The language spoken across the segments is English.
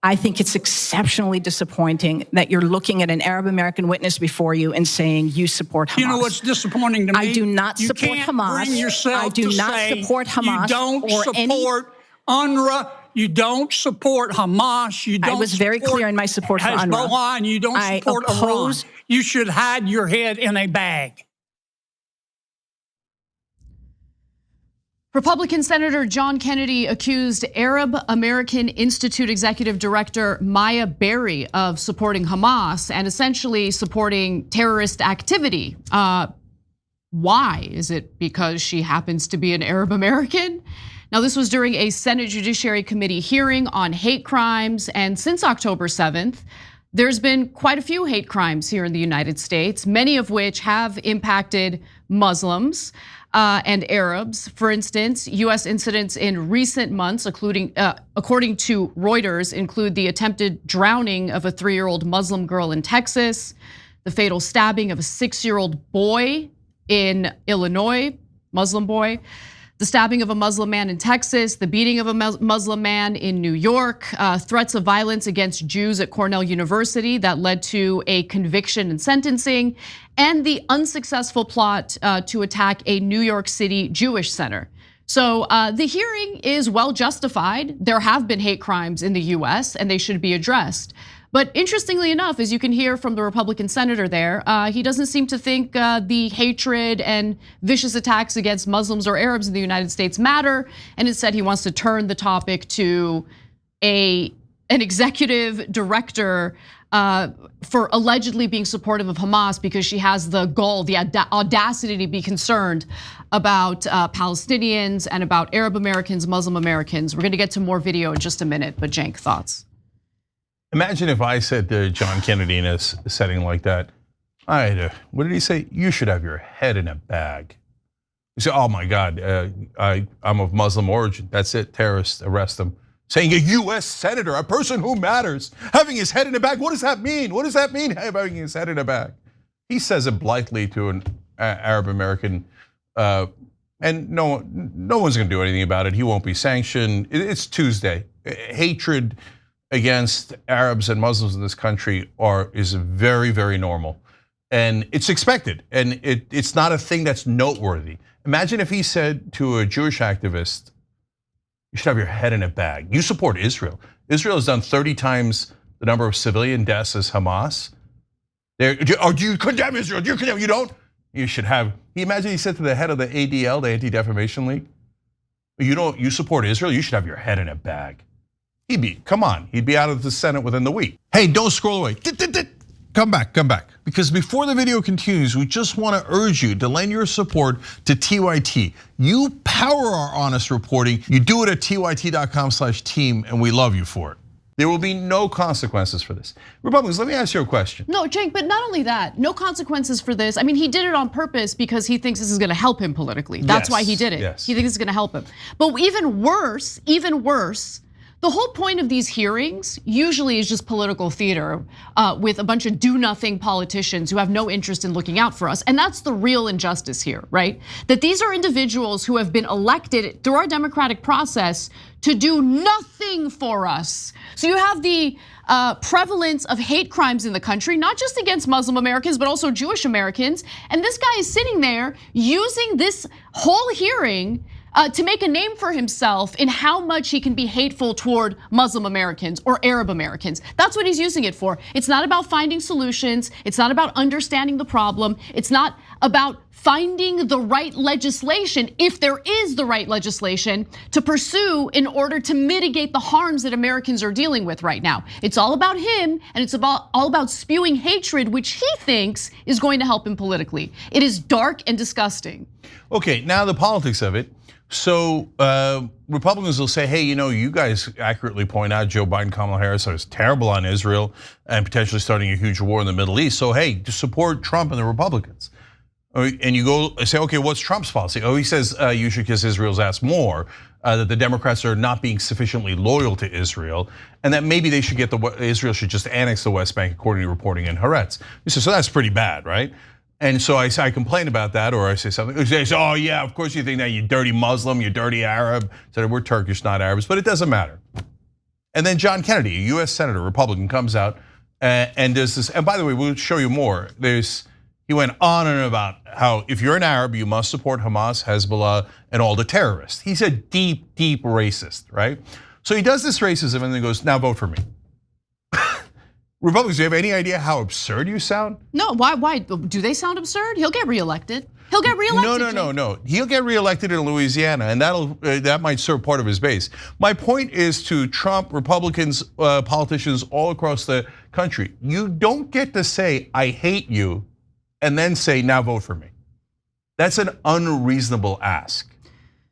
I think it's exceptionally disappointing that you're looking at an Arab American witness before you and saying you support Hamas. You know what's disappointing to me? I do not support Hamas. I do not support Hamas. You don't support UNRWA. You don't support Hamas. You don't. I was very clear in my support for UNRWA. Hezbollah, and you don't support Iran. You should hide your head in a bag. Republican Senator John Kennedy accused Arab American Institute Executive Director Maya Berry of supporting Hamas and essentially supporting terrorist activity. Why? Is it because she happens to be an Arab American? Now, this was during a Senate Judiciary Committee hearing on hate crimes, and since October 7th, there's been quite a few hate crimes here in the United States, many of which have impacted Muslims and Arabs. For instance, US incidents in recent months, according to Reuters, include the attempted drowning of a 3-year-old Muslim girl in Texas, the fatal stabbing of a 6-year-old boy in Illinois, Muslim boy, the stabbing of a Muslim man in Texas, the beating of a Muslim man in New York, threats of violence against Jews at Cornell University that led to a conviction and sentencing, and the unsuccessful plot to attack a New York City Jewish center. So the hearing is well justified. There have been hate crimes in the US and they should be addressed. But interestingly enough, as you can hear from the Republican senator there, he doesn't seem to think the hatred and vicious attacks against Muslims or Arabs in the United States matter. And instead he wants to turn the topic to an executive director for allegedly being supportive of Hamas because she has the gall, the audacity to be concerned about Palestinians and about Arab Americans, Muslim Americans. We're gonna get to more video in just a minute, but Cenk, thoughts? Imagine if I said to John Kennedy in a setting like that, what did he say? You should have your head in a bag. You say, oh my God, I'm of Muslim origin. That's it, terrorists, arrest them. Saying a US senator, a person who matters, having his head in a bag. What does that mean? What does that mean, having his head in a bag? He says it blithely to an Arab American, and no one's gonna do anything about it. He won't be sanctioned. It's Tuesday. Hatred against Arabs and Muslims in this country is very, very normal. And it's expected, and it's not a thing that's noteworthy. Imagine if he said to a Jewish activist, you should have your head in a bag. You support Israel. Israel has done 30 times the number of civilian deaths as Hamas. Do you condemn Israel? Do you condemn? You don't? You should have. Can you imagine he said to the head of the ADL, the Anti-Defamation League, you support Israel? You should have your head in a bag. He'd be out of the Senate within the week. Hey, don't scroll away. Come back. Because before the video continues, we just want to urge you to lend your support to TYT. You power our honest reporting. You do it at tyt.com/team, and we love you for it. There will be no consequences for this. Republicans, let me ask you a question. No, Cenk, but not only that, no consequences for this. I mean, he did it on purpose because he thinks this is gonna help him politically. That's why he did it. Yes. He thinks it's gonna help him. But even worse, the whole point of these hearings usually is just political theater with a bunch of do-nothing politicians who have no interest in looking out for us. And that's the real injustice here, right? That these are individuals who have been elected through our democratic process to do nothing for us. So you have the prevalence of hate crimes in the country, not just against Muslim Americans, but also Jewish Americans. And this guy is sitting there using this whole hearing to make a name for himself in how much he can be hateful toward Muslim Americans or Arab Americans. That's what he's using it for. It's not about finding solutions. It's not about understanding the problem. It's not about finding the right legislation, if there is the right legislation, to pursue in order to mitigate the harms that Americans are dealing with right now. It's all about him, and it's all about spewing hatred, which he thinks is going to help him politically. It is dark and disgusting. Okay, now the politics of it. So Republicans will say, hey, you guys accurately point out Joe Biden, Kamala Harris is terrible on Israel and potentially starting a huge war in the Middle East. So hey, just support Trump and the Republicans. And you go say, okay, what's Trump's policy? Oh, he says you should kiss Israel's ass more, that the Democrats are not being sufficiently loyal to Israel, and that maybe they should Israel should just annex the West Bank according to reporting in Haaretz. So that's pretty bad, right? And so I complain about that, or I say something. They say, oh yeah, of course you think that, you dirty Muslim, you dirty Arab. So we're Turkish, not Arabs, but it doesn't matter. And then John Kennedy, a US Senator, Republican, comes out and there's this, and by the way, we'll show you more. He went on and about how if you're an Arab, you must support Hamas, Hezbollah, and all the terrorists. He's a deep, deep racist, right? So he does this racism and then goes, now vote for me. Republicans, do you have any idea how absurd you sound? No, why? Do they sound absurd? He'll get reelected. He'll get reelected. No. He'll get reelected in Louisiana, and that might serve part of his base. My point is to Trump, Republicans, politicians all across the country. You don't get to say, I hate you, and then say, now vote for me. That's an unreasonable ask.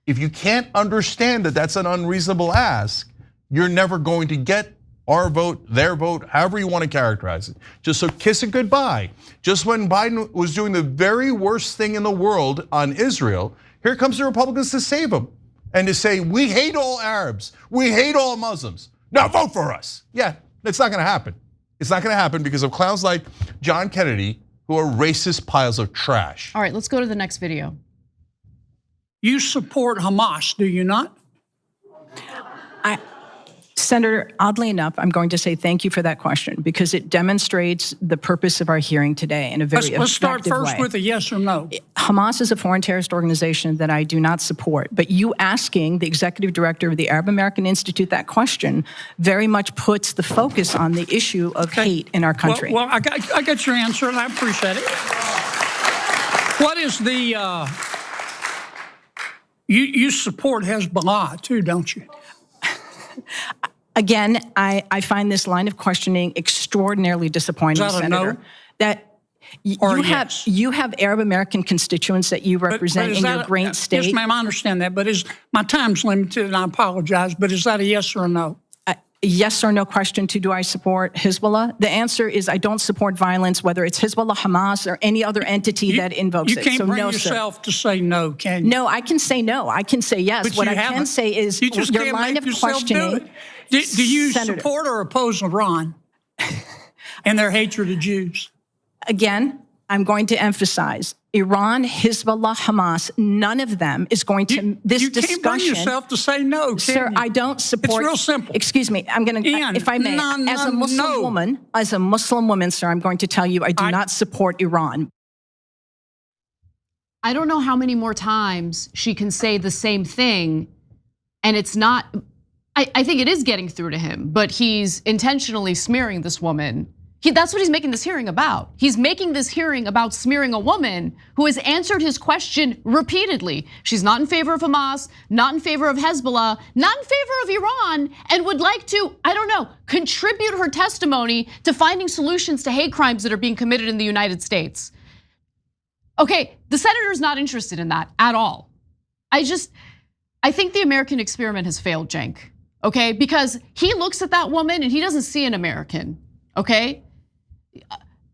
If you can't understand that that's an unreasonable ask, you're never going to get our vote, their vote, however you want to characterize it. Just so kiss it goodbye. Just when Biden was doing the very worst thing in the world on Israel, here comes the Republicans to save him and to say, we hate all Arabs, we hate all Muslims. Now vote for us. Yeah, it's not gonna happen. It's not gonna happen because of clowns like John Kennedy, who are racist piles of trash. All right, let's go to the next video. You support Hamas, do you not? Senator, oddly enough, I'm going to say thank you for that question because it demonstrates the purpose of our hearing today in a very effective way. Let's start first with a yes or no. Hamas is a foreign terrorist organization that I do not support, but you asking the executive director of the Arab American Institute that question very much puts the focus on the issue of hate in our country. Well, I got your answer and I appreciate it. What is the, you support Hezbollah too, don't you? Again, I find this line of questioning extraordinarily disappointing, Senator. No? That you have Arab American constituents that you represent in your great state. Yes, ma'am, I understand that, but my time's limited and I apologize, but is that a yes or a no? Yes or no question to do I support Hezbollah? The answer is I don't support violence, whether it's Hezbollah, Hamas, or any other entity that invokes it. You can't bring yourself to say no, can you? No, I can say no. I can say yes. But what I can say is your line of questioning. Do you support or oppose Iran and their hatred of Jews? Again, I'm going to emphasize Iran, Hezbollah, Hamas, none of them is going to, this discussion. You can't bring yourself to say no, can Sir, you? I don't support. It's real simple. Excuse me, I'm going to, if I may, as a Muslim woman, sir, I'm going to tell you I do not support Iran. I don't know how many more times she can say the same thing, and it's not, I think it is getting through to him, but he's intentionally smearing this woman. That's what he's making this hearing about. He's making this hearing about smearing a woman who has answered his question repeatedly. She's not in favor of Hamas, not in favor of Hezbollah, not in favor of Iran, and would like to, I don't know, contribute her testimony to finding solutions to hate crimes that are being committed in the United States. Okay, the senator's not interested in that at all. I think the American experiment has failed, Cenk, okay? Because he looks at that woman and he doesn't see an American, okay?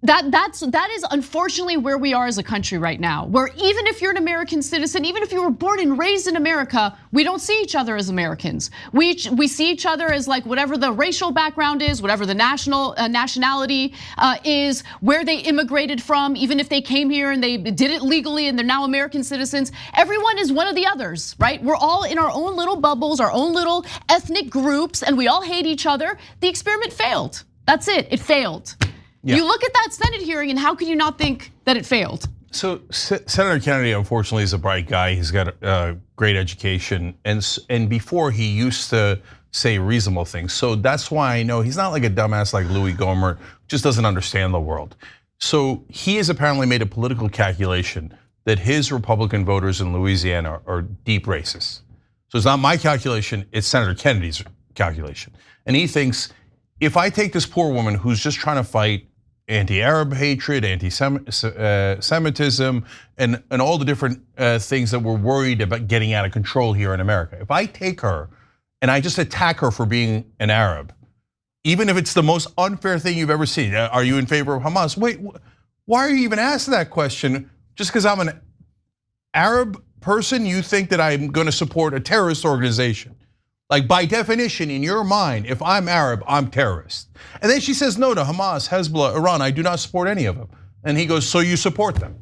That is unfortunately where we are as a country right now, where even if you're an American citizen, even if you were born and raised in America, we don't see each other as Americans. We see each other as like whatever the racial background is, whatever the nationality is, where they immigrated from, even if they came here and they did it legally and they're now American citizens. Everyone is one of the others, right? We're all in our own little bubbles, our own little ethnic groups, and we all hate each other. The experiment failed. That's it, it failed. Yeah. You look at that Senate hearing and how can you not think that it failed? So Senator Kennedy, unfortunately, is a bright guy. He's got a great education, and before he used to say reasonable things. So that's why I know he's not like a dumbass like Louis Gohmert, just doesn't understand the world. So he has apparently made a political calculation that his Republican voters in Louisiana are deep racists. So it's not my calculation, it's Senator Kennedy's calculation. And he thinks, if I take this poor woman who's just trying to fight anti-Arab hatred, anti-Semitism, and all the different things that we're worried about getting out of control here in America. If I take her and I just attack her for being an Arab, even if it's the most unfair thing you've ever seen, are you in favor of Hamas? Wait, why are you even asking that question? Just because I'm an Arab person, you think that I'm gonna support a terrorist organization? Like by definition, in your mind, if I'm Arab, I'm terrorist. And then she says no to Hamas, Hezbollah, Iran, I do not support any of them. And he goes, so you support them?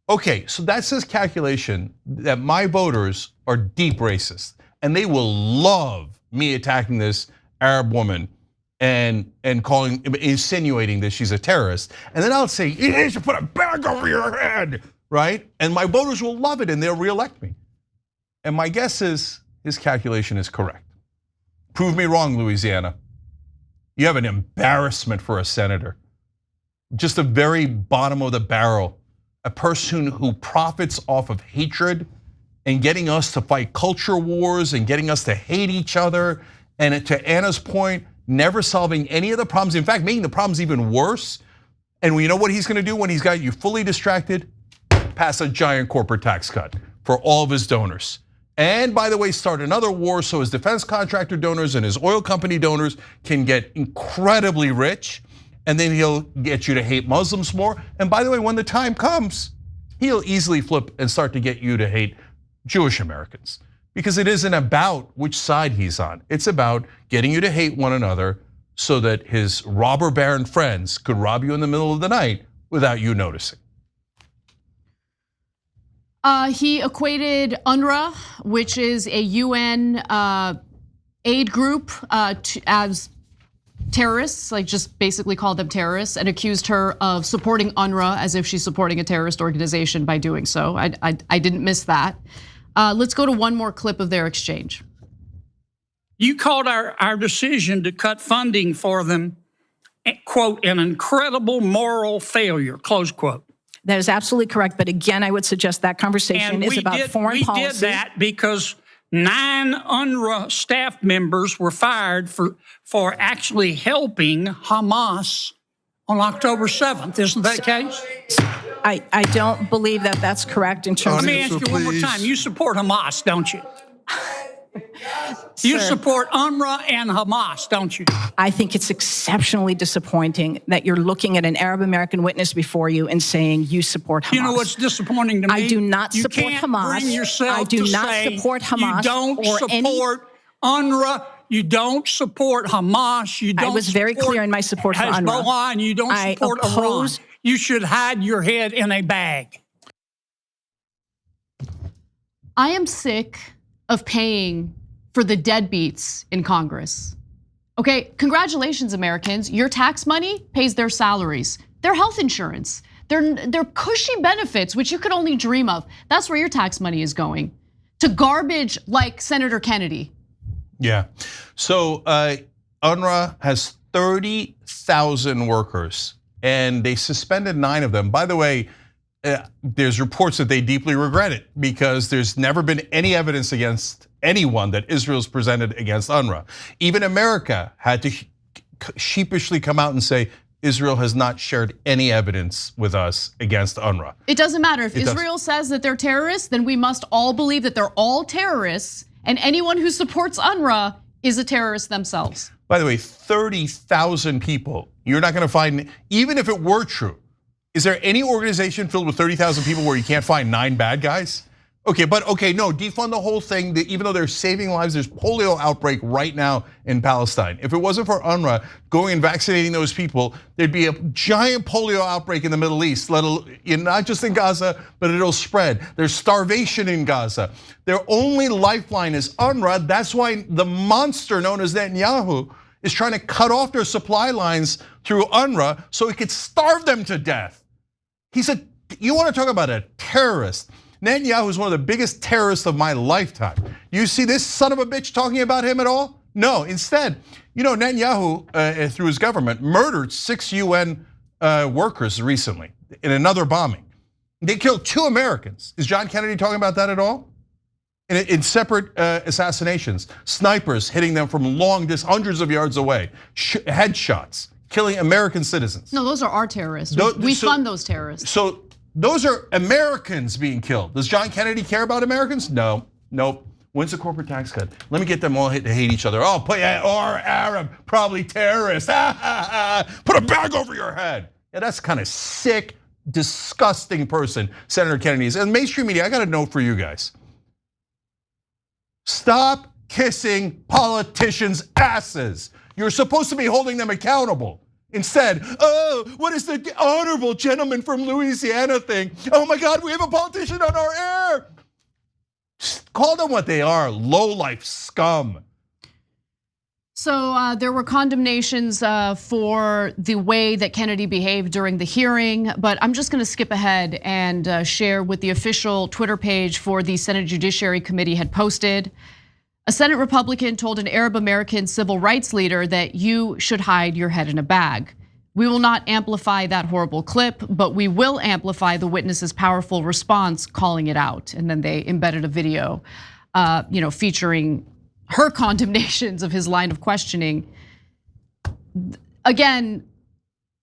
Okay, so that's his calculation that my voters are deep racist. And they will love me attacking this Arab woman and insinuating that she's a terrorist, and then I'll say, you should put a bag over your head, right? And my voters will love it and they'll reelect me. And my guess is his calculation is correct. Prove me wrong, Louisiana. You have an embarrassment for a senator. Just the very bottom of the barrel. A person who profits off of hatred and getting us to fight culture wars and getting us to hate each other. And to Anna's point, never solving any of the problems. In fact, making the problems even worse. And you know what he's gonna do when he's got you fully distracted? Pass a giant corporate tax cut for all of his donors. And by the way, start another war so his defense contractor donors and his oil company donors can get incredibly rich. And then he'll get you to hate Muslims more. And by the way, when the time comes, he'll easily flip and start to get you to hate Jewish Americans. Because it isn't about which side he's on. It's about getting you to hate one another so that his robber baron friends could rob you in the middle of the night without you noticing. He equated UNRWA, which is a UN aid group, as terrorists, like just basically called them terrorists, and accused her of supporting UNRWA as if she's supporting a terrorist organization by doing so. I didn't miss that. Let's go to one more clip of their exchange. You called our decision to cut funding for them, quote, an incredible moral failure, close quote. That is absolutely correct. But again, I would suggest that conversation is about foreign policy. We did that because 9 UNRWA staff members were fired for actually helping Hamas on October 7th. Isn't that the case? I don't believe that that's correct in terms of. Let me ask you one more time. You support Hamas, don't you? You support UNRWA and Hamas, don't you? I think it's exceptionally disappointing that you're looking at an Arab American witness before you and saying you support Hamas. You know what's disappointing to me? I do not support Hamas. Bring yourself I do to not say support Hamas. You don't support UNRWA. You don't support Hamas. You don't. I was very clear in my support for UNRWA. Hezbollah, and you don't support Iran. You should hide your head in a bag. I am sick of paying for the deadbeats in Congress. Okay, congratulations, Americans. Your tax money pays their salaries, their health insurance, their cushy benefits, which you could only dream of. That's where your tax money is going, to garbage like Senator Kennedy. Yeah, so UNRWA has 30,000 workers and they suspended 9 of them. By the way, there's reports that they deeply regret it because there's never been any evidence against anyone that Israel's presented against UNRWA. Even America had to sheepishly come out and say, Israel has not shared any evidence with us against UNRWA. It doesn't matter. If Israel says that they're terrorists, then we must all believe that they're all terrorists, and anyone who supports UNRWA is a terrorist themselves. By the way, 30,000 people, you're not gonna find, even if it were true, is there any organization filled with 30,000 people where you can't find 9 bad guys? Okay, but no, defund the whole thing. Even though they're saving lives, there's polio outbreak right now in Palestine. If it wasn't for UNRWA going and vaccinating those people, there'd be a giant polio outbreak in the Middle East, not just in Gaza, but it'll spread. There's starvation in Gaza. Their only lifeline is UNRWA. That's why the monster known as Netanyahu is trying to cut off their supply lines through UNRWA so he could starve them to death. You want to talk about a terrorist? Netanyahu is one of the biggest terrorists of my lifetime. You see this son of a bitch talking about him at all? No, instead, Netanyahu, through his government, murdered 6 UN workers recently in another bombing. They killed 2 Americans. Is John Kennedy talking about that at all? In separate assassinations, snipers hitting them from long distance, hundreds of yards away, headshots, killing American citizens. No, those are our terrorists. We fund those terrorists. So those are Americans being killed. Does John Kennedy care about Americans? No, nope. When's the corporate tax cut? Let me get them all to hate each other. Oh, or Arab, probably terrorist. Put a bag over your head. Yeah, that's kind of sick, disgusting person Senator Kennedy is. And mainstream media, I got a note for you guys. Stop kissing politicians' asses. You're supposed to be holding them accountable. Instead, oh, what is the honorable gentleman from Louisiana thing? Oh my God, we have a politician on our air. Just call them what they are, low-life scum. So there were condemnations for the way that Kennedy behaved during the hearing, but I'm just gonna skip ahead and share what the official Twitter page for the Senate Judiciary Committee had posted. A Senate Republican told an Arab American civil rights leader that you should hide your head in a bag. We will not amplify that horrible clip, but we will amplify the witness's powerful response calling it out. And then they embedded a video featuring her condemnations of his line of questioning. Again,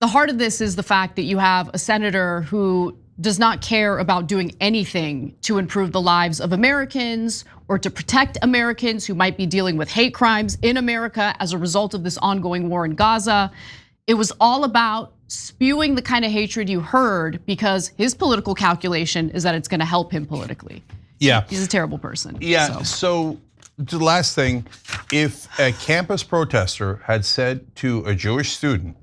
the heart of this is the fact that you have a senator who does not care about doing anything to improve the lives of Americans or to protect Americans who might be dealing with hate crimes in America as a result of this ongoing war in Gaza. It was all about spewing the kind of hatred you heard because his political calculation is that it's gonna help him politically. Yeah. He's a terrible person. Yeah, so the last thing, if a campus protester had said to a Jewish student,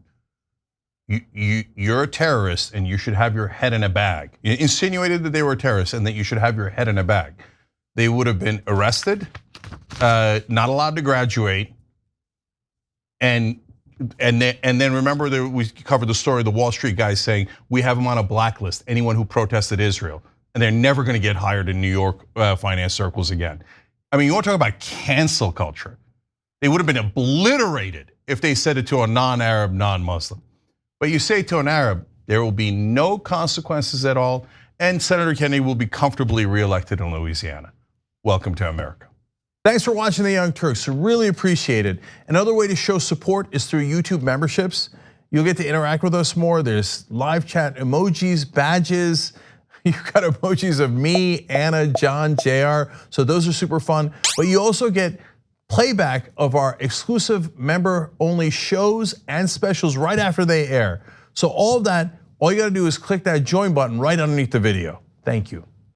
you're a terrorist and you should have your head in a bag, insinuated that they were terrorists and that you should have your head in a bag, they would have been arrested, not allowed to graduate, and then remember we covered the story of the Wall Street guys saying we have them on a blacklist, anyone who protested Israel, and they're never gonna get hired in New York finance circles again. I mean, you want to talk about cancel culture. They would have been obliterated if they said it to a non-Arab, non-Muslim. But you say to an Arab, there will be no consequences at all, and Senator Kennedy will be comfortably reelected in Louisiana. Welcome to America. Thanks for watching The Young Turks, really appreciate it. Another way to show support is through YouTube memberships. You'll get to interact with us more. There's live chat emojis, badges. You've got emojis of me, Anna, John, JR, so those are super fun. But you also get playback of our exclusive member-only shows and specials right after they air. So all of that, all you gotta do is click that join button right underneath the video. Thank you.